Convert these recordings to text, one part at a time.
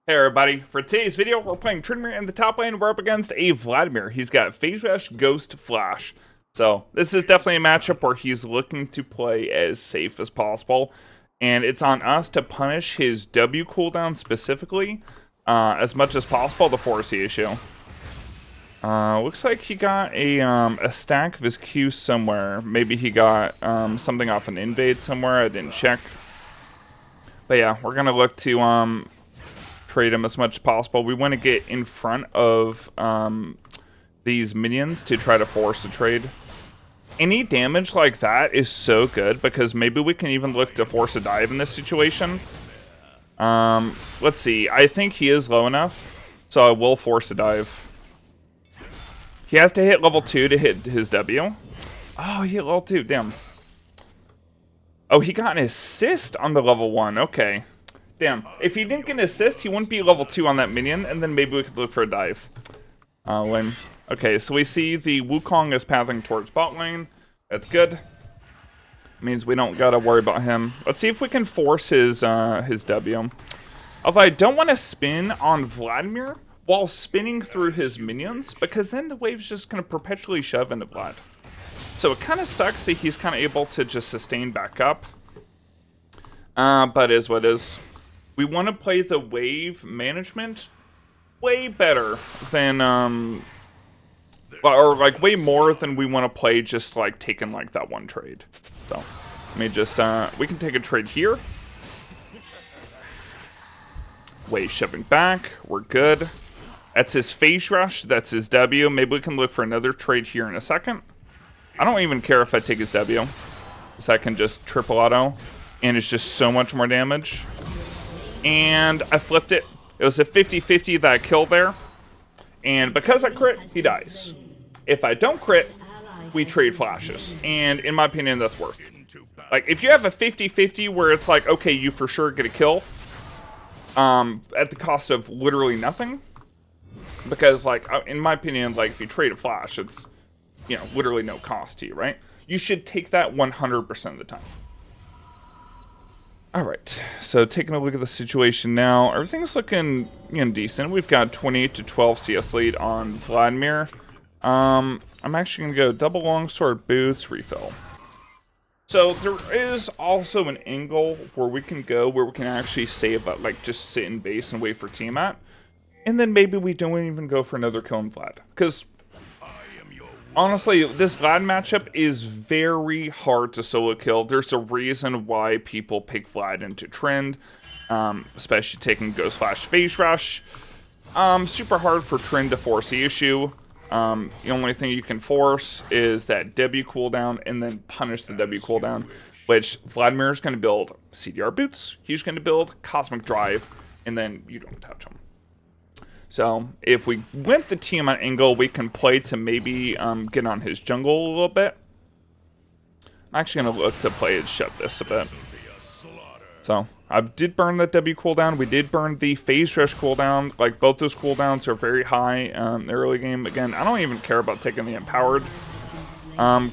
Hey everybody, for today's video, we're playing Tryndamere in the top lane. We're up against a Vladimir. He's got Phase Rush, Ghost, Flash. So this is definitely a matchup where he's looking to play as safe as possible. And it's on us to punish his W cooldown specifically as much as possible to force the issue. Looks like he got a stack of his Q somewhere. Maybe he got something off an invade somewhere. I didn't check. But yeah, we're going to look to trade him as much as possible. We want to get in front of these minions to try to force a trade. Any damage like that is so good because maybe we can even look to force a dive in this situation. Let's see. I think he is low enough, so I will force a dive. He has to hit level 2 to hit his W. Oh, he hit level 2. Damn. Oh, he got an assist on the level 1. Okay. Damn. If he didn't get an assist, he wouldn't be level 2 on that minion, and then maybe we could look for a dive. Lame. Okay, so we see the Wukong is pathing towards bot lane. That's good. Means we don't gotta worry about him. Let's see if we can force his W. Although I don't want to spin on Vladimir while spinning through his minions, because then the wave's just gonna perpetually shove into Vlad. So it kind of sucks that he's kind of able to just sustain back up. But is what is. We want to play the wave management way better than, or like way more than we want to play just like taking like that one trade. So let me just, we can take a trade here. Wave shoving back. We're good. That's his Phase Rush. That's his W. Maybe we can look for another trade here in a second. I don't even care if I take his W, because I can just triple auto, and it's just so much more damage. And I flipped it. It was a 50-50 that I killed there. And because I crit, he dies. If I don't crit, we trade flashes. And in my opinion, that's worth it. Like, if you have a 50-50 where it's like, okay, you for sure get a kill, at the cost of literally nothing. Because, like, in my opinion, like, if you trade a flash, it's, you know, literally no cost to you, right? You should take that 100% of the time. Alright, so taking a look at the situation now, everything's looking, you know, decent. We've got 28 to 12 CS lead on Vladimir. I'm actually going to go double longsword boots, refill. So there is also an angle where we can go where we can actually save, like, just sit in base and wait for Tiamat. And then maybe we don't even go for another kill in Vlad. Because honestly, this Vlad matchup is very hard to solo kill. There's a reason why people pick Vlad into Trynd, especially taking Ghost Flash Phase Rush. Super hard for Trynd to force the issue. The only thing you can force is that W cooldown and then punish the W cooldown, which Vladimir is going to build CDR boots. He's going to build Cosmic Drive, and then you don't touch him. So, if we went the Tiamat angle, we can play to maybe get on his jungle a little bit. I'm actually going to look to play and shut this a bit. So, I did burn that W cooldown. We did burn the Phase Rush cooldown. Like, both those cooldowns are very high in the early game. Again, I don't even care about taking the Empowered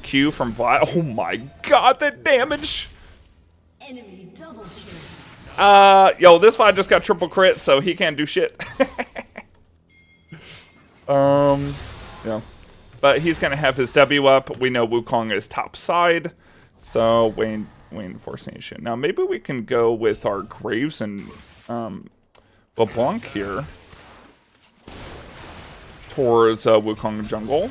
Q from Vlad. Oh my god, that damage! Enemy double kill. Yo, this Vlad just got triple crit, so he can't do shit. Yeah. But he's going to have his W up. We know Wukong is top side. So, Wayne forcing issue. Now, maybe we can go with our Graves and LeBlanc here towards Wukong jungle.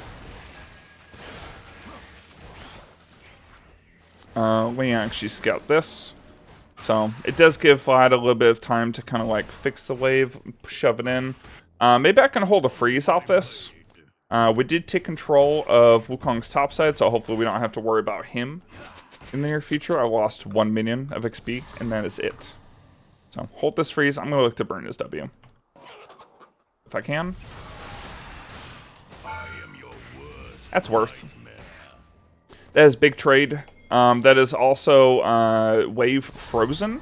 We actually scout this. So, it does give Vlad a little bit of time to kind of like fix the wave, shove it in. Maybe I can hold a freeze off this. We did take control of Wukong's topside, so hopefully we don't have to worry about him in the near future. I lost 1 minion of XP, and that is it. So, hold this freeze. I'm going to look to burn his W. If I can. That's worth. That is big trade. That is also wave frozen.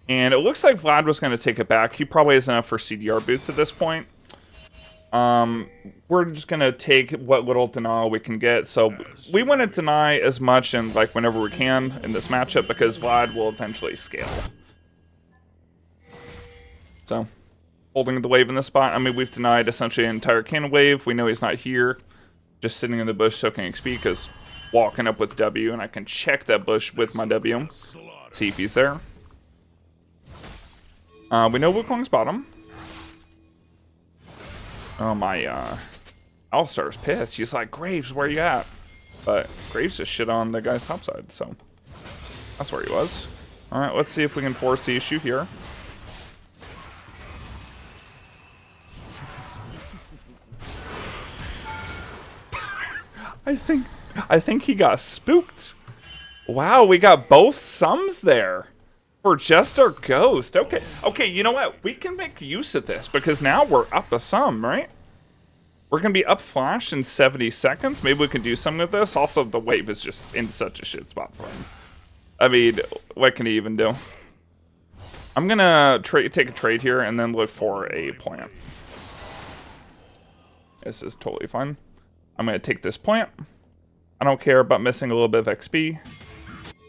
And it looks like Vlad was going to take it back. He probably has enough for CDR boots at this point. We're just going to take what little denial we can get. So we want to deny as much and like whenever we can in this matchup because Vlad will eventually scale. So, holding the wave in this spot. I mean, we've denied essentially an entire cannon wave. We know he's not here. Just sitting in the bush soaking XP because walking up with W, and I can check that bush with my W. See if he's there. We know Wukong's bottom. Oh, my Alistar's pissed. He's like, Graves, where you at? But Graves just shit on the guy's top side, so that's where he was. Alright, let's see if we can force the issue here. I think he got spooked. Wow, we got both sums there for just our ghost. Okay, you know what? We can make use of this because now we're up a sum, right? We're going to be up flash in 70 seconds. Maybe we can do something with this. Also, the wave is just in such a shit spot for him. I mean, what can he even do? I'm going to take a trade here and then look for a plant. This is totally fine. I'm going to take this plant. I don't care about missing a little bit of XP.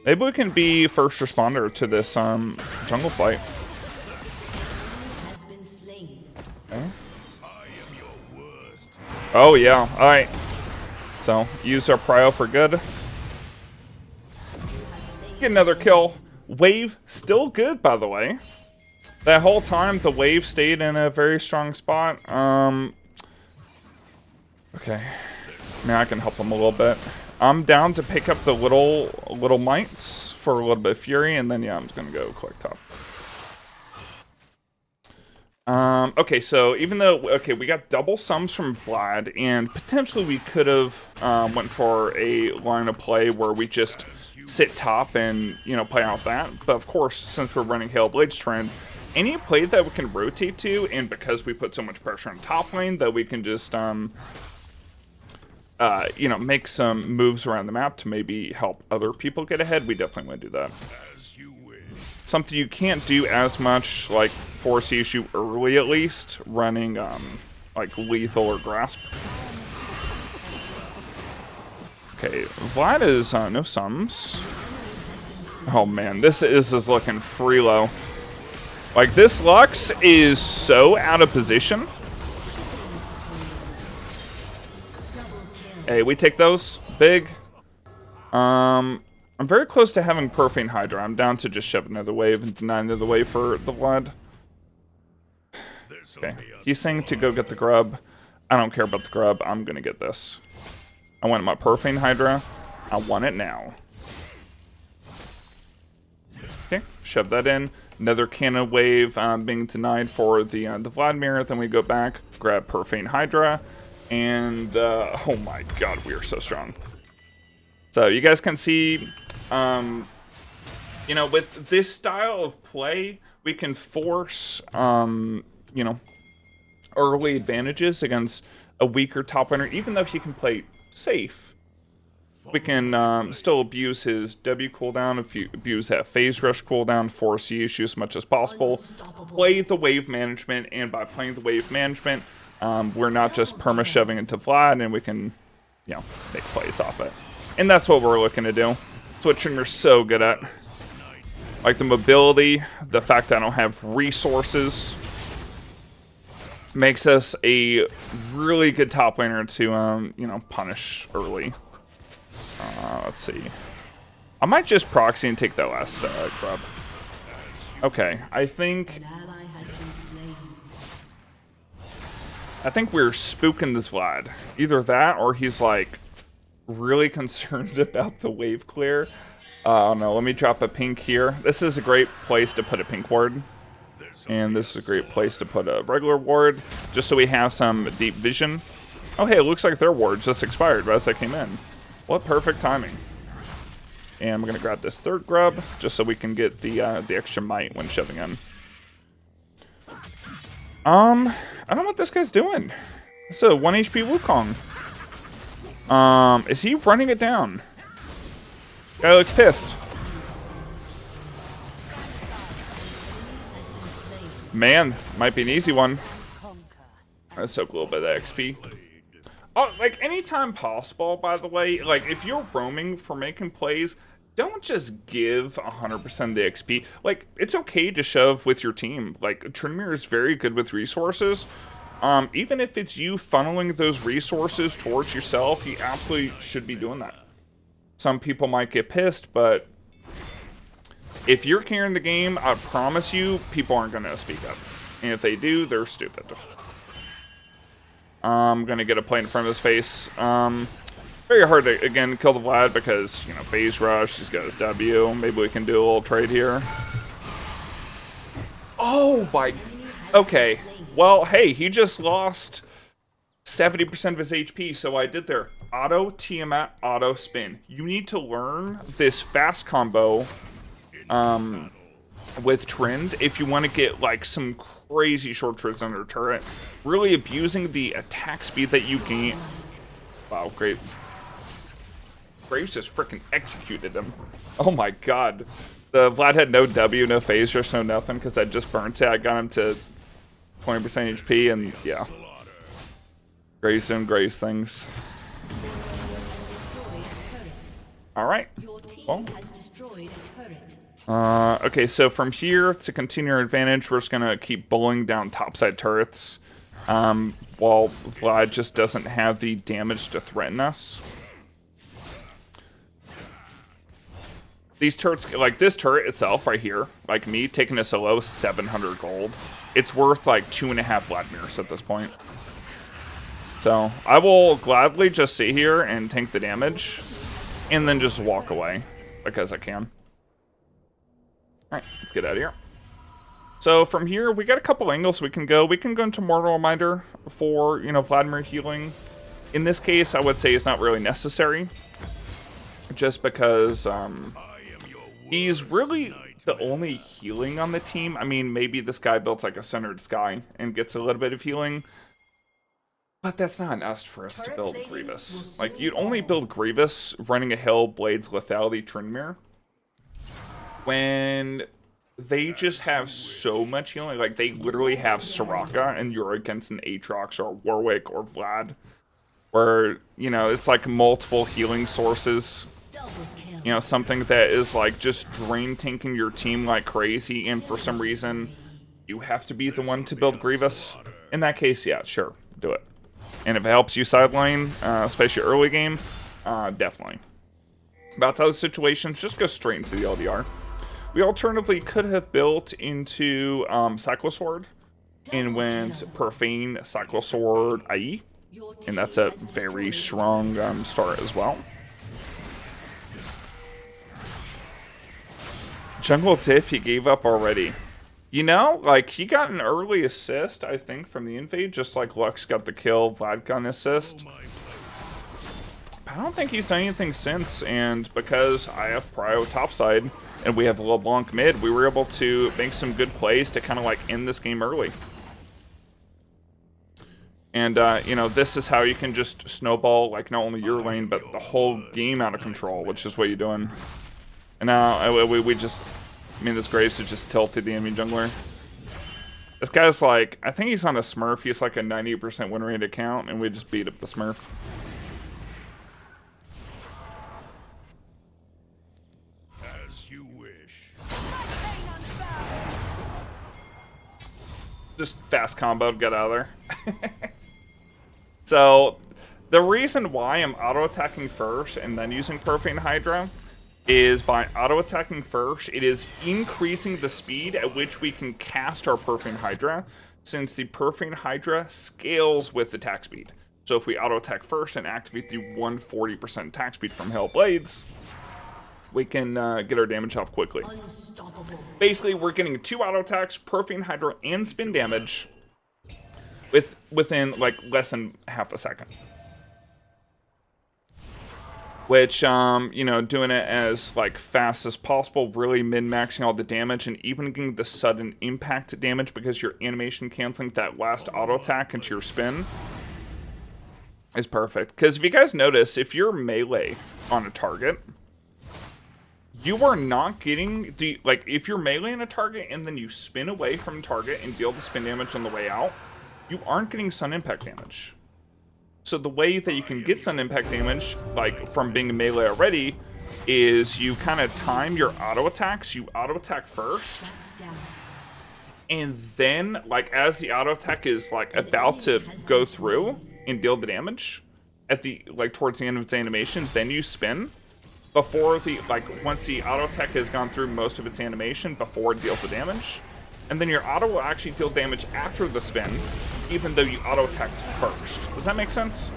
Maybe we can be first responder to this jungle fight. Okay. Oh yeah, alright. So, use our prio for good. Get another kill. Wave still good, by the way. That whole time, the wave stayed in a very strong spot. Okay. Now I can help him a little bit. I'm down to pick up the little mites for a little bit of fury, and then yeah, I'm just gonna go click top. Okay, so even though we got double sums from Vlad, and potentially we could have went for a line of play where we just sit top and play out that. But of course, since we're running Hail Blades Trynd, any play that we can rotate to, and because we put so much pressure on top lane, that we can just make some moves around the map to maybe help other people get ahead. We definitely want to do that. Something you can't do as much, like force the issue early at least, running like lethal or grasp. Okay, Vlad is no sums. Oh man, this is looking free low. Like this Lux is so out of position. Hey, we take those. Big. I'm very close to having Profane Hydra. I'm down to just shove another wave and deny another wave for the Vlad. Okay. He's saying to go get the grub. I don't care about the grub. I'm going to get this. I want my Profane Hydra. I want it now. Okay. Shove that in. Another cannon wave being denied for the Tryndamere. Then we go back, grab Profane Hydra. And, oh my god, we are so strong. So, you guys can see, with this style of play, we can force, early advantages against a weaker top laner, even though he can play safe. We can still abuse his W cooldown, abuse that phase rush cooldown, force the issue as much as possible, play the wave management, and by playing the wave management, we're not just perma-shoving into Vlad, and we can, make plays off it. And that's what we're looking to do. That's what Tryndamere's so good at. Like the mobility, the fact that I don't have resources, makes us a really good top laner to, punish early. Let's see. I might just proxy and take that last grub. Okay, I think we're spooking this Vlad. Either that, or he's like really concerned about the wave clear. Oh no, let me drop a pink here. This is a great place to put a pink ward. And this is a great place to put a regular ward, just so we have some deep vision. Oh hey, it looks like their ward just expired right as I came in. What perfect timing. And I'm gonna grab this third grub, just so we can get the extra might when shoving in. I don't know what this guy's doing. It's a 1 HP Wukong. Is he running it down? Guy looks pissed. Man, might be an easy one. Let's soak a little bit of XP. Oh, like anytime possible, by the way, like if you're roaming for making plays, don't just give 100% the XP. Like, it's okay to shove with your team. Like, Tryndamere is very good with resources. Even if it's you funneling those resources towards yourself, you absolutely should be doing that. Some people might get pissed, but if you're carrying the game, I promise you, people aren't going to speak up. And if they do, they're stupid. I'm going to get a plate in front of his face. Very hard to, again, kill the Vlad because, you know, phase rush, he's got his W. Maybe we can do a little trade here. Oh, my... Okay. Well, hey, he just lost 70% of his HP, so I did their auto Tiamat, auto spin. You need to learn this fast combo with Trynd if you want to get, like, some crazy short trips under turret. Really abusing the attack speed that you gain. Wow, great. Graves just freaking executed him. Oh my god. The Vlad had no W, no phase rush, no nothing, because I just burnt it. I got him to 20% HP, and yeah. Graves doing Graves things. Alright. Well. Okay, so from here, to continue our advantage, we're just going to keep bowling down topside turrets, while Vlad just doesn't have the damage to threaten us. These turrets, like this turret itself right here, like me, taking a solo, 700 gold. It's worth like 2.5 Vladimirs at this point. So I will gladly just sit here and tank the damage, and then just walk away, because I can. Alright, let's get out of here. So from here, we got a couple angles we can go. We can go into Mortal Reminder for, you know, Vladimir healing. In this case, I would say it's not really necessary. Just because, he's really the only healing on the team. I mean, maybe this guy built like a centered sky and gets a little bit of healing. But that's not enough for us to build Grievous. Like, you'd only build Grievous running a hill, Blades, Lethality, Tryndamere, when they just have so much healing. Like, they literally have Soraka, and you're against an Aatrox or Warwick or Vlad, where, you know, it's like multiple healing sources. You know, something that is like just drain tanking your team like crazy, and for some reason you have to be the one to build Grievous. In that case, yeah, sure, do it. And if it helps you sideline, especially early game, definitely. But outside of situations, just go straight into the LDR. We alternatively could have built into Cyclosword and went Profane, Cyclosword, IE, and that's a very strong start as well. Jungle Diff, he gave up already. You know, like, he got an early assist, I think, from the invade, just like Lux got the kill, Vlad got an assist. I don't think he's done anything since, and because I have prio topside, and we have LeBlanc mid, we were able to make some good plays to kind of, like, end this game early. And, you know, this is how you can just snowball, like, not only your lane, but the whole game out of control, which is what you're doing. And now, we just... I mean, this Graves is just tilted the enemy jungler. This guy's like... I think he's on a Smurf. He's like a 90% win rate account, and we just beat up the Smurf. As you wish. Just fast combo to get out of there. So, the reason why I'm auto-attacking first and then using Profane Hydra is by auto-attacking first, it is increasing the speed at which we can cast our Profane Hydra, since the Profane Hydra scales with attack speed. So if we auto-attack first and activate the 140% attack speed from Hail Blades, we can get our damage off quickly. Basically, we're getting 2 auto-attacks, Profane Hydra, and spin damage within like less than half a second. Which, you know, doing it as, like, fast as possible, really min-maxing all the damage, and even getting the sudden impact damage because you're animation canceling that last auto-attack into your spin is perfect. Because if you guys notice, if you're melee on a target, you are not getting the, like, if you're melee on a target and then you spin away from target and deal the spin damage on the way out, you aren't getting sun impact damage. So the way that you can get sun impact damage, like from being melee already, is you kind of time your auto attacks. You auto attack first, and then like as the auto attack is like about to go through and deal the damage at the like towards the end of its animation, then you spin before the like once the auto attack has gone through most of its animation before it deals the damage, and then your auto will actually deal damage after the spin, even though you auto attacked first. Does that make sense?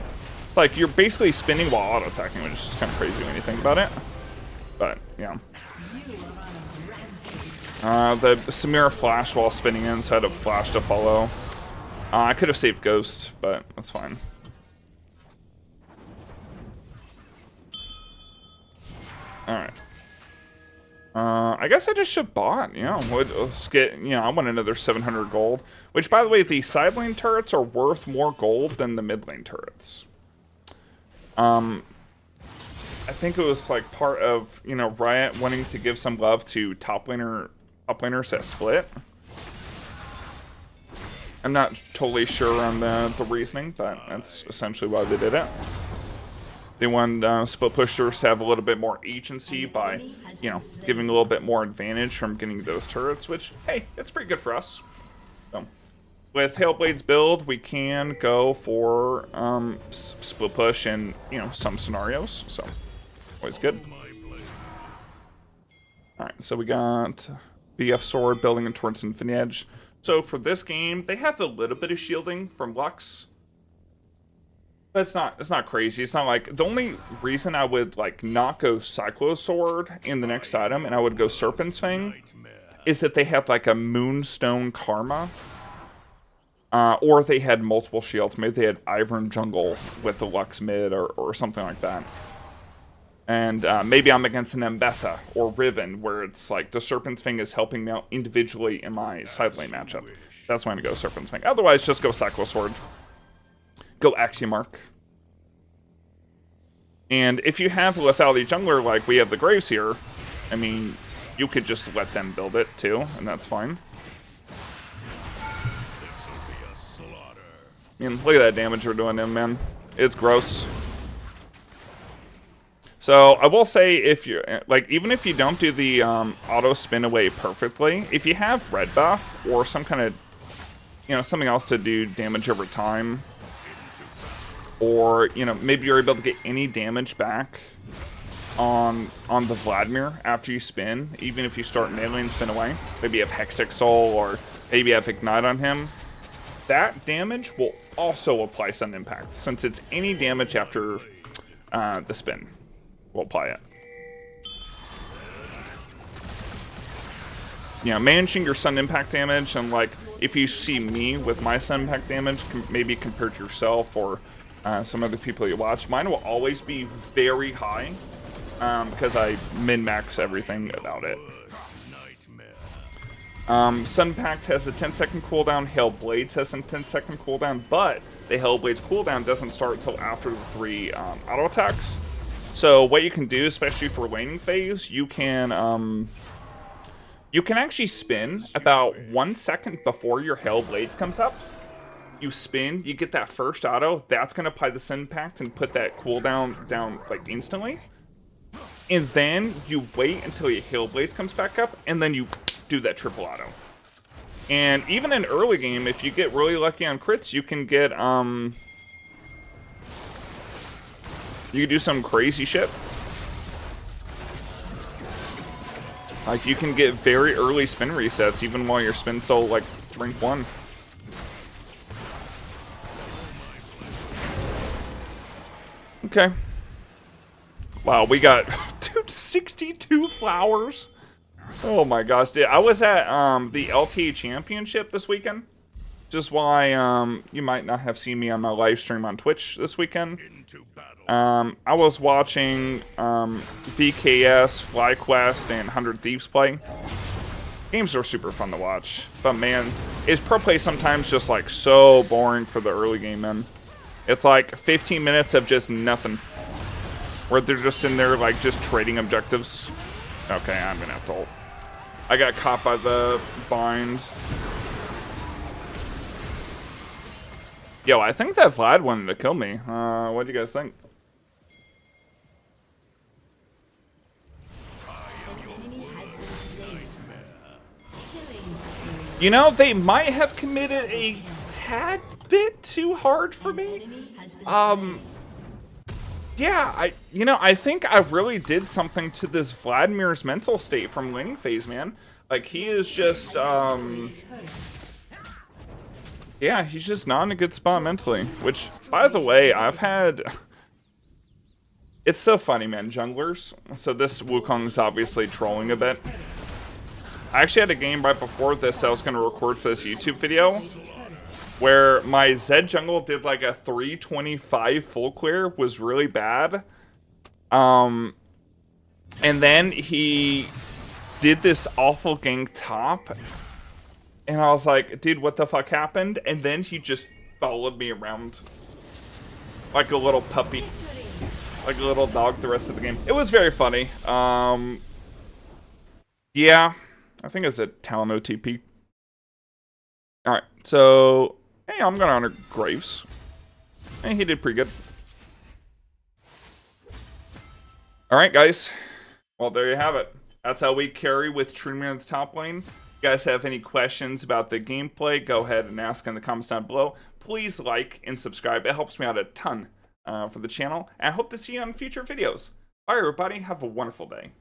It's like you're basically spinning while auto attacking, which is just kind of crazy when you think about it. But yeah. The Samira flash while spinning in, so I had a flash to follow. I could have saved Ghost, but that's fine. Alright. I guess I just should bought, you know, let's get, you know, I want another 700 gold. Which, by the way, the side lane turrets are worth more gold than the mid lane turrets. I think it was like part of, you know, Riot wanting to give some love to top laners that split. I'm not totally sure on the reasoning, but that's essentially why they did it. They wanted split pushers to have a little bit more agency by, you know, giving a little bit more advantage from getting those turrets, which, hey, it's pretty good for us. So, with Hailblade's build, we can go for split push in, you know, some scenarios, so always good. Alright, so we got BF Sword building in towards Infinity Edge. So for this game, they have a little bit of shielding from Lux. But it's not crazy. It's not like the only reason I would like not go Cyclo Sword in the next item and I would go Serpent's Fang is that they have like a Moonstone Karma. Or they had multiple shields. Maybe they had Ivern Jungle with the Lux mid or something like that. And maybe I'm against an Mbessa or Riven where it's like the Serpent's Fang is helping me out individually in my side lane matchup. That's why I'm going to go Serpent's Fang. Otherwise, just go Cyclo Sword. Go Axiomark. And if you have Lethality Jungler like we have the Graves here, I mean, you could just let them build it too, and that's fine. I mean, look at that damage we're doing to him, man. It's gross. So, I will say, if you're, like, even if you don't do the auto spin away perfectly, if you have red buff or some kind of, you know, something else to do damage over time, or, you know, maybe you're able to get any damage back on the Vladimir after you spin, even if you start meleeing spin away. Maybe you have Hextech Soul, or maybe you have Ignite on him. That damage will also apply Sudden Impact, since it's any damage after the spin. We'll apply it. You know, managing your Sudden Impact damage, and like, if you see me with my Sudden Impact damage, maybe compared to yourself, or some other people you watch, mine will always be very high because I min-max everything about it. Sun Impact has a 10-second cooldown, Hail Blades has a 10-second cooldown, but the Hail Blades cooldown doesn't start until after the 3 auto attacks. So what you can do, especially for laning phase, you can actually spin about 1 second before your Hail Blades comes up. You spin, you get that first auto, that's going to apply the Sun Impact and put that cooldown down like instantly. And then you wait until your Hail Blades comes back up, and then you do that triple auto. And even in early game, if you get really lucky on crits, you can get, you can do some crazy shit. Like, you can get very early spin resets, even while your spin's still, like, rank 1. Okay. Wow, we got, dude, 62 flowers. Oh my gosh, dude. I was at the LTA Championship this weekend. Just why you might not have seen me on my live stream on Twitch this weekend. I was watching VKS, FlyQuest, and 100 Thieves play. Games are super fun to watch. But man, is pro play sometimes just like so boring for the early game, man. It's like 15 minutes of just nothing. Where they're just in there like just trading objectives. Okay, I'm gonna have to ult. I got caught by the bind. Yo, I think that Vlad wanted to kill me. What do you guys think? You know, they might have committed a tad bit too hard for me. Yeah, I think I really did something to this Vladimir's mental state from laning phase, man. Like, he is just, yeah, he's just not in a good spot mentally. Which, by the way, I've had... It's so funny, man, junglers. So this Wukong is obviously trolling a bit. I actually had a game right before this I was going to record for this YouTube video, where my Zed jungle did like a 325 full clear, was really bad. And then he did this awful gank top, and I was like, dude, what the fuck happened? And then he just followed me around like a little puppy, like a little dog the rest of the game. It was very funny. Yeah, I think it's a Talon OTP. Alright, so... Hey, I'm gonna honor Graves. Hey, he did pretty good. Alright, guys. Well, there you have it. That's how we carry with Tryndamere in the top lane. If you guys have any questions about the gameplay, go ahead and ask in the comments down below. Please like and subscribe. It helps me out a ton for the channel. And I hope to see you on future videos. Bye, everybody. Have a wonderful day.